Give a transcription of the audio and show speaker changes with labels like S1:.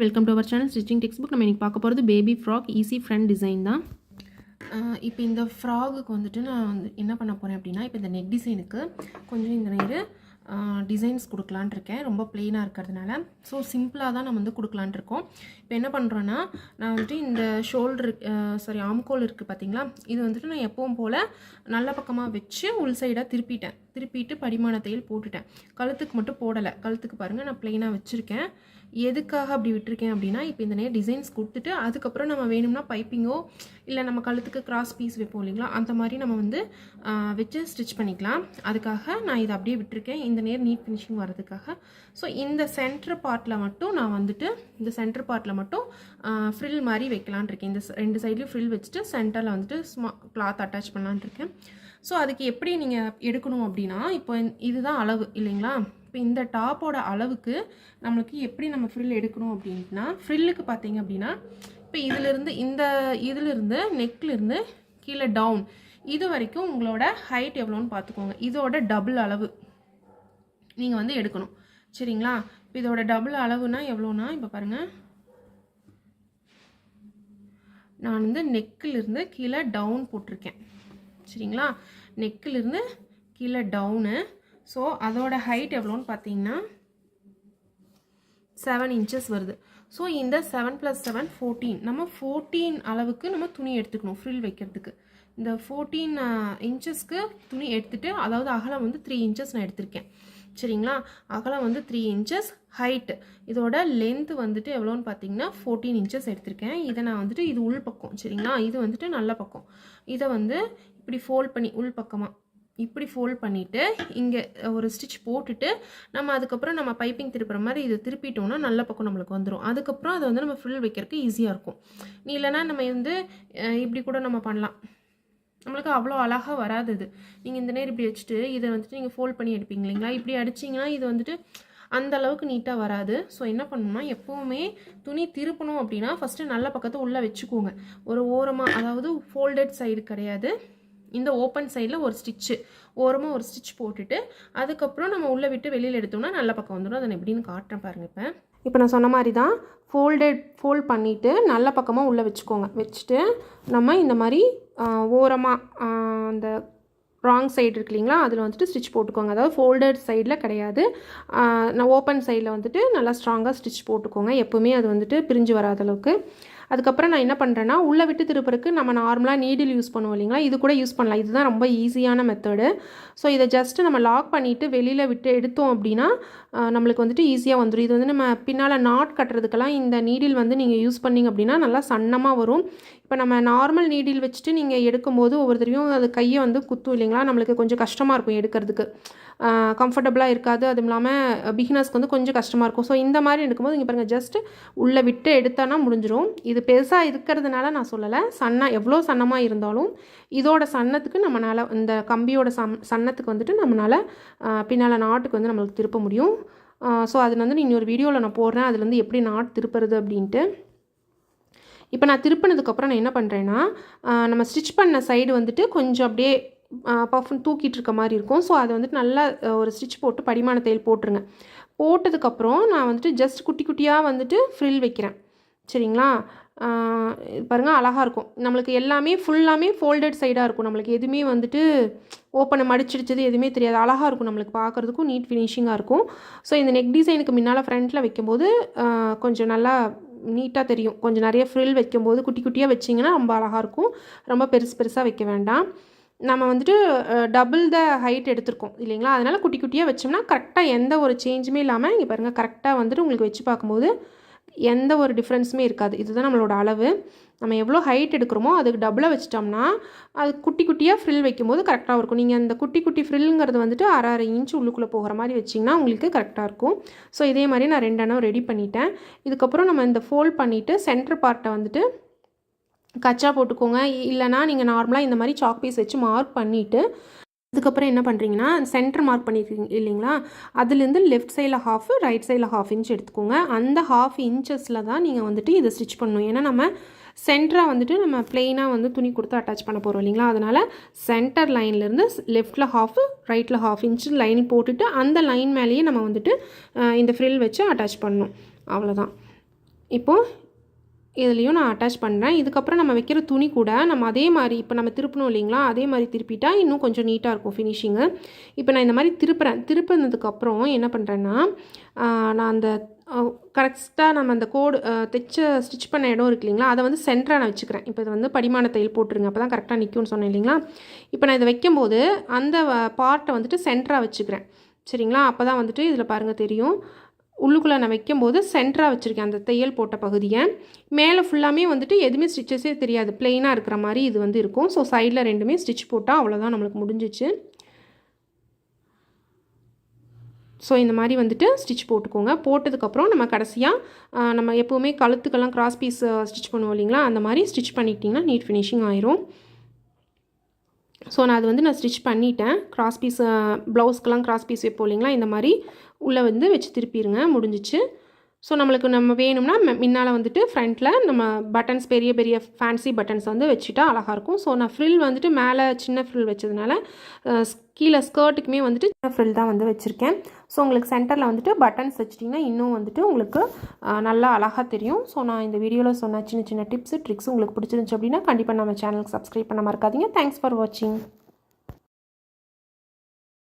S1: Welcome to our channel stitching text book. நம்ம இன்றைக்கி பார்க்க போகிறது baby frock easy front design தான். இப்போ இந்த ஃப்ராகுக்கு வந்துட்டு நான் என்ன பண்ண போகிறேன் அப்படின்னா, இப்போ இந்த நெக் டிசைனுக்கு கொஞ்சம் இந்த நேரம் டிசைன்ஸ் கொடுக்கலான் இருக்கேன். ரொம்ப ப்ளெயினாக இருக்கிறதுனால ஸோ சிம்பிளாக தான் நம்ம வந்து கொடுக்கலான் இருக்கோம். இப்போ என்ன பண்ணுறோன்னா, நான் வந்துட்டு இந்த ஷோல்டர் ஆம்கோல் இருக்குது பார்த்தீங்களா, இது வந்துட்டு நான் எப்பவும் போல் நல்ல பக்கமாக வச்சு உள் சைடாக திருப்பிட்டு படிமான தையல் போட்டுட்டேன். கழுத்துக்கு மட்டும் போடலை. கழுத்துக்கு பாருங்கள் நான் ப்ளெயினாக வச்சுருக்கேன். எதுக்காக அப்படி விட்டுருக்கேன் அப்படின்னா, இப்போ இந்த நேரம் டிசைன்ஸ் கொடுத்துட்டு அதுக்கப்புறம் நம்ம வேணும்னா பைப்பிங்கோ இல்லை நம்ம கழுத்துக்கு கிராஸ் பீஸ் வைப்போம் இல்லைங்களா, அந்த மாதிரி நம்ம வந்து வச்சு ஸ்டிச் பண்ணிக்கலாம். அதுக்காக நான் இதை அப்படியே விட்டுருக்கேன், இந்த நேரம் நீட் ஃபினிஷிங் வரதுக்காக. ஸோ இந்த சென்டர் பார்ட்டில் மட்டும் நான் வந்துட்டு ஃப்ரில் மாதிரி வைக்கலான் இருக்கேன். இந்த ரெண்டு சைட்லேயும் ஃப்ரில் வச்சுட்டு சென்டரில் வந்துட்டு கிளாத் அட்டாச் பண்ணலான் இருக்கேன். ஸோ அதுக்கு எப்படி நீங்கள் எடுக்கணும் அப்படின்னா, இப்போ இதுதான் அளவு இல்லைங்களா. இப்போ இந்த டாப்போட அளவுக்கு நம்மளுக்கு எப்படி நம்ம ஃப்ரில் எடுக்கணும் அப்படின்னா, ஃப்ரில்லுக்கு பார்த்தீங்க அப்படின்னா, இப்போ இதிலிருந்து நெக்லேருந்து கீழே டவுன் இது வரைக்கும் உங்களோட ஹைட் எவ்வளோன்னு பார்த்துக்கோங்க. இதோட டபுள் அளவு நீங்கள் வந்து எடுக்கணும், சரிங்களா. இப்போ இதோட டபுள் அளவுனா எவ்வளோனா, இப்போ பாருங்கள், நான் வந்து நெக்கிலிருந்து கீழே டவுன் போட்டிருக்கேன், சரிங்களா. நெக்கிலிருந்து கீழே டவுனு. ஸோ அதோட ஹைட் எவ்வளோன்னு பார்த்தீங்கன்னா 7 inches வருது. ஸோ இந்த 7 + 7 14. நம்ம 14 அளவுக்கு நம்ம துணி எடுத்துக்கணும் ஃப்ரில் வைக்கிறதுக்கு. இந்த 14 inchesக்கு துணி எடுத்துகிட்டு, அதாவது அகலம் வந்து 3 inches நான் எடுத்திருக்கேன், சரிங்களா. அகலம் வந்து 3 inches, ஹைட்டு இதோட லென்த்து வந்துட்டு எவ்வளோன்னு பார்த்தீங்கன்னா 14 inches எடுத்திருக்கேன். இதை நான் வந்துட்டு இது உள் பக்கம், சரிங்களா. இது வந்துட்டு நல்ல பக்கம். இதை வந்து இப்படி ஃபோல்ட் பண்ணி உள் பக்கமாக இப்படி ஃபோல்ட் பண்ணிவிட்டு இங்கே ஒரு ஸ்டிச் போட்டுட்டு நம்ம அதுக்கப்புறம் நம்ம பைப்பிங் திருப்புற மாதிரி இது திருப்பிட்டோம்னா நல்ல பக்கம் நம்மளுக்கு வந்துடும். அதுக்கப்புறம் அதை வந்து நம்ம ஃப்ரில் வைக்கிறதுக்கு ஈஸியாக இருக்கும். நீ இல்லைனா நம்ம வந்து இப்படி கூட நம்ம பண்ணலாம், நம்மளுக்கு அவ்வளோ அழகாக வராது இது. நீங்கள் இந்த நேரம் இப்படி வச்சுட்டு இதை வந்துட்டு நீங்கள் ஃபோல்ட் பண்ணி எடுப்பீங்க இல்லைங்களா, இப்படி அடிச்சிங்கன்னா இது வந்துட்டு அந்த அளவுக்கு நீட்டாக வராது. ஸோ என்ன பண்ணணும்னா, எப்போவுமே துணி திருப்பணும் அப்படின்னா ஃபஸ்ட்டு நல்ல பக்கத்தை உள்ளே வச்சுக்கோங்க. ஒரு ஓரமாக, அதாவது ஃபோல்டட் சைடு கிடையாது, இந்த ஓப்பன் சைடில் ஒரு ஸ்டிச்சு ஓரமாக ஒரு ஸ்டிச் போட்டுட்டு அதுக்கப்புறம் நம்ம உள்ளே விட்டு வெளியில் எடுத்தோம்னா நல்ல பக்கம் வந்துடும். அதை நான் எப்படின்னு காட்டுறேன் பாருங்கள். இப்போ நான் சொன்ன மாதிரி தான் ஃபோல்ட் பண்ணிவிட்டு நல்ல பக்கமாக உள்ளே வச்சுக்கோங்க. வச்சுட்டு நம்ம இந்த மாதிரி ஓரமாக அந்த ராங் சைடு இருக்கு இல்லைங்களா, அதில் வந்துட்டு ஸ்டிச் போட்டுக்கோங்க. அதாவது ஃபோல்டட் சைடில் கிடையாது, நான் ஓப்பன் சைடில் வந்துட்டு நல்லா ஸ்ட்ராங்காக ஸ்டிச் போட்டுக்கோங்க. எப்போவுமே அது வந்துட்டு பிரிஞ்சு வராத அளவுக்கு. அதுக்கப்புறம் நான் என்ன பண்ணுறேன்னா, உள்ளே விட்டு திருப்புறதுக்கு நம்ம நார்மலாக நீடில் யூஸ் பண்ணுவோம் இல்லைங்களா, இது கூட யூஸ் பண்ணலாம். இதுதான் ரொம்ப ஈஸியான மெத்தடு. ஸோ இதை ஜஸ்ட்டு நம்ம லாக் பண்ணிவிட்டு வெளியில் விட்டு எடுத்தோம் அப்படின்னா நம்மளுக்கு வந்துட்டு ஈஸியாக வந்துடும். இது வந்து நம்ம பின்னால் நாட் கட்டுறதுக்கெல்லாம் இந்த நீடில் வந்து நீங்கள் யூஸ் பண்ணிங்க அப்படின்னா நல்லா சன்னமாக வரும். இப்போ நம்ம நார்மல் நீடில் வச்சுட்டு நீங்கள் எடுக்கும்போது ஒவ்வொருத்தரையும் அது கையை வந்து குத்தும் இல்லைங்களா, நம்மளுக்கு கொஞ்சம் கஷ்டமாக இருக்கும் எடுக்கிறதுக்கு, கம்ஃபர்டபுளாக இருக்காது. அதுவும் இல்லாமல் பிகினர்ஸ்க்கு வந்து கொஞ்சம் கஷ்டமாக இருக்கும். ஸோ இந்த மாதிரி எடுக்கும்போது இங்கே பாருங்கள், ஜஸ்ட்டு உள்ளே விட்டு எடுத்தோன்னா முடிஞ்சிடும். இது பெருசாக இருக்கிறதுனால நான் சொல்லலை, எவ்வளோ சன்னமாக இருந்தாலும் இதோட சன்னத்துக்கு நம்மளால், இந்த கம்பியோட சன்னத்துக்கு வந்துட்டு நம்மளால் பின்னால் நாட்டுக்கு வந்து நம்மளுக்கு திருப்ப முடியும். ஸோ அது வந்து இன்னொரு வீடியோவில் நான் போடுறேன், அதுல வந்து எப்படி நாட் திருப்புறது அப்படின்ட்டு. இப்போ நான் திருப்பினதுக்கப்புறம் நான் என்ன பண்ணுறேன்னா, நம்ம ஸ்டிச் பண்ண சைடு வந்துட்டு கொஞ்சம் அப்படியே பஃப்னு தூக்கிட்டு இருக்க மாதிரி இருக்கும். ஸோ அதை வந்துட்டு நல்லா ஒரு ஸ்டிச் போட்டு படிமான தையல் போட்டுருங்க. போட்டதுக்கப்புறம் நான் வந்துட்டு ஜஸ்ட் குட்டி குட்டியாக வந்துட்டு ஃப்ரில் வைக்கிறேன், சரிங்களா. பாருங்கள், அழகாக இருக்கும். நம்மளுக்கு எல்லாமே ஃபுல்லாமே ஃபோல்டட் சைடாக இருக்கும். நம்மளுக்கு எதுவுமே வந்துட்டு ஓப்பனை மடிச்சிடுச்சது எதுவுமே தெரியாது. அழகாக இருக்கும், நம்மளுக்கு பார்க்குறதுக்கும் நீட் ஃபினிஷிங்காக இருக்கும். ஸோ இந்த நெக் டிசைனுக்கு முன்னால் ஃப்ரண்ட்டில் வைக்கும்போது கொஞ்சம் நல்லா நீட்டாக தெரியும். கொஞ்சம் நிறைய ஃப்ரில் வைக்கும்போது குட்டி குட்டியாக வச்சிங்கன்னா ரொம்ப அழகாக இருக்கும். ரொம்ப பெருசாக வைக்க வேண்டாம். நம்ம வந்துட்டு டபுள் த ஹைட் எடுத்திருக்கோம் இல்லைங்களா, அதனால் குட்டி குட்டியாக வச்சோம்னா கரெக்டாக எந்த ஒரு சேஞ்சுமே இல்லாமல் இங்கே பாருங்கள் கரெக்டாக வந்துட்டு உங்களுக்கு வச்சு பார்க்கும்போது எந்த ஒரு டிஃப்ரென்ஸுமே இருக்காது. இதுதான் நம்மளோட அளவு. நம்ம எவ்வளோ ஹைட் எடுக்கிறோமோ அதுக்கு டபுளாக வச்சிட்டோம்னா அது குட்டி குட்டியாக ஃப்ரில் வைக்கும்போது கரெக்டாக இருக்கும். நீங்கள் அந்த குட்டி குட்டி ஃப்ரில்லுங்கிறது வந்துட்டு அரை இன்ச்சு உள்ளுக்குள்ளே போகிற மாதிரி வச்சிங்கன்னா உங்களுக்கு கரெக்டாக இருக்கும். ஸோ இதே மாதிரி நான் 2 அணம் ரெடி பண்ணிட்டேன். இதுக்கப்புறம் நம்ம இந்த ஃபோல்ட் பண்ணிவிட்டு சென்டர் பார்ட்டை வந்துட்டு கச்சா போட்டுக்கோங்க. இல்லைனா நீங்கள் நார்மலாக இந்த மாதிரி சாக் பீஸ் வச்சு மார்க் பண்ணிவிட்டு அதுக்கப்புறம் என்ன பண்ணுறீங்கன்னா, சென்டர் மார்க் பண்ணியிருக்கீங்க இல்லைங்களா, அதுலேருந்து லெஃப்ட் சைடில் ½ ரைட் சைடில் ½ inch எடுத்துக்கோங்க. அந்த ½ inches தான் நீங்கள் வந்துட்டு இதை ஸ்டிச் பண்ணணும். ஏன்னா நம்ம சென்டராக வந்துட்டு நம்ம பிளெயினாக வந்து துணி கொடுத்து அட்டாச் பண்ண போகிறோம் இல்லைங்களா, அதனால் சென்டர் லைன்லேருந்து லெஃப்ட்டில் ½ ரைட்டில் ½ inch லைன் போட்டுட்டு அந்த லைன் மேலேயே நம்ம வந்துட்டு இந்த ஃப்ரில் வச்சு அட்டாச் பண்ணணும். அவ்வளோதான். இப்போது இதுலேயும் நான் அட்டாச் பண்ணுறேன். இதுக்கப்புறம் நம்ம வைக்கிற துணி கூட நம்ம அதே மாதிரி இப்போ நம்ம திருப்பணும் இல்லைங்களா, அதே மாதிரி திருப்பிட்டா இன்னும் கொஞ்சம் நீட்டாக இருக்கும் ஃபினிஷிங்கு. இப்போ நான் இந்த மாதிரி திருப்பினதுக்கப்புறம் என்ன பண்ணுறேன்னா, நான் அந்த கரெக்டாக நம்ம அந்த கோடு ஸ்டிச் பண்ண இடம் இருக்கு இல்லைங்களா, அதை வந்து சென்டராக நான் வச்சுக்கிறேன். இப்போ இது வந்து படிமான தையல் போட்டுருங்க, அப்போ தான் கரெக்டாக நிற்கும்னு சொன்னேன் இல்லைங்களா. இப்போ நான் இதை வைக்கும்போது அந்த பார்ட்டை வந்துட்டு சென்டராக வச்சுக்கிறேன். சரிங்களா, அப்போ தான் வந்துட்டு இதில் பாருங்கள் தெரியும், உள்ளுக்குள்ளே நான் வைக்கும்போது சென்டராக வச்சுருக்கேன் அந்த தையல் போட்ட பகுதியை. மேலே ஃபுல்லாமே வந்துட்டு எதுவுமே ஸ்டிச்சஸே தெரியாது, பிளெயினாக இருக்கிற மாதிரி இது வந்து இருக்கும். ஸோ சைடில் ரெண்டுமே ஸ்டிச் போட்டால் அவ்வளோதான் நம்மளுக்கு முடிஞ்சிச்சு. ஸோ இந்த மாதிரி வந்துட்டு ஸ்டிச் போட்டுக்கோங்க. போட்டதுக்கப்புறம் நம்ம கடைசியாக நம்ம எப்போவுமே கழுத்துக்கெல்லாம் கிராஸ் பீஸ் ஸ்டிச் பண்ணுவோம் இல்லைங்களா, அந்த மாதிரி ஸ்டிச் பண்ணிக்கிட்டிங்கன்னா நீட் ஃபினிஷிங் ஆயிரும். ஸோ நான் அது வந்து நான் ஸ்டிச் பண்ணிட்டேன். கிராஸ் பீஸ் ப்ளவுஸ்க்கெல்லாம் கிராஸ் பீஸ் வைப்போம் இல்லைங்களா, இந்த மாதிரி உள்ளே வந்து வச்சு திருப்பிடுங்க, முடிஞ்சிச்சு. ஸோ நம்மளுக்கு நம்ம வேணும்னா முன்னால் வந்துட்டு ஃப்ரண்ட்டில் நம்ம பட்டன்ஸ் பெரிய பெரிய ஃபேன்சி பட்டன்ஸ் வந்து வச்சுட்டா அழகாக இருக்கும். ஸோ நான் ஃப்ரில் வந்துட்டு மேலே சின்ன ஃப்ரில் வச்சதுனால கீழே ஸ்கர்ட்டுக்குமே வந்துட்டு சின்ன ஃப்ரில் தான் வந்து வச்சுருக்கேன். ஸோ உங்களுக்கு சென்டரில் வந்துட்டு பட்டன்ஸ் வச்சிட்டிங்கன்னா இன்னும் வந்துட்டு உங்களுக்கு நல்லா அழகாக தெரியும். ஸோ நான் இந்த வீடியோவில் சொன்ன சின்ன சின்ன டிப்ஸு ட்ரிக்ஸ் உங்களுக்கு பிடிச்சிருந்துச்சு அப்படின்னா கண்டிப்பாக நம்ம சேனலுக்கு சப்ஸ்கிரைப் பண்ண மறக்காதீங்க. தேங்க்ஸ் ஃபார் வாட்சிங்.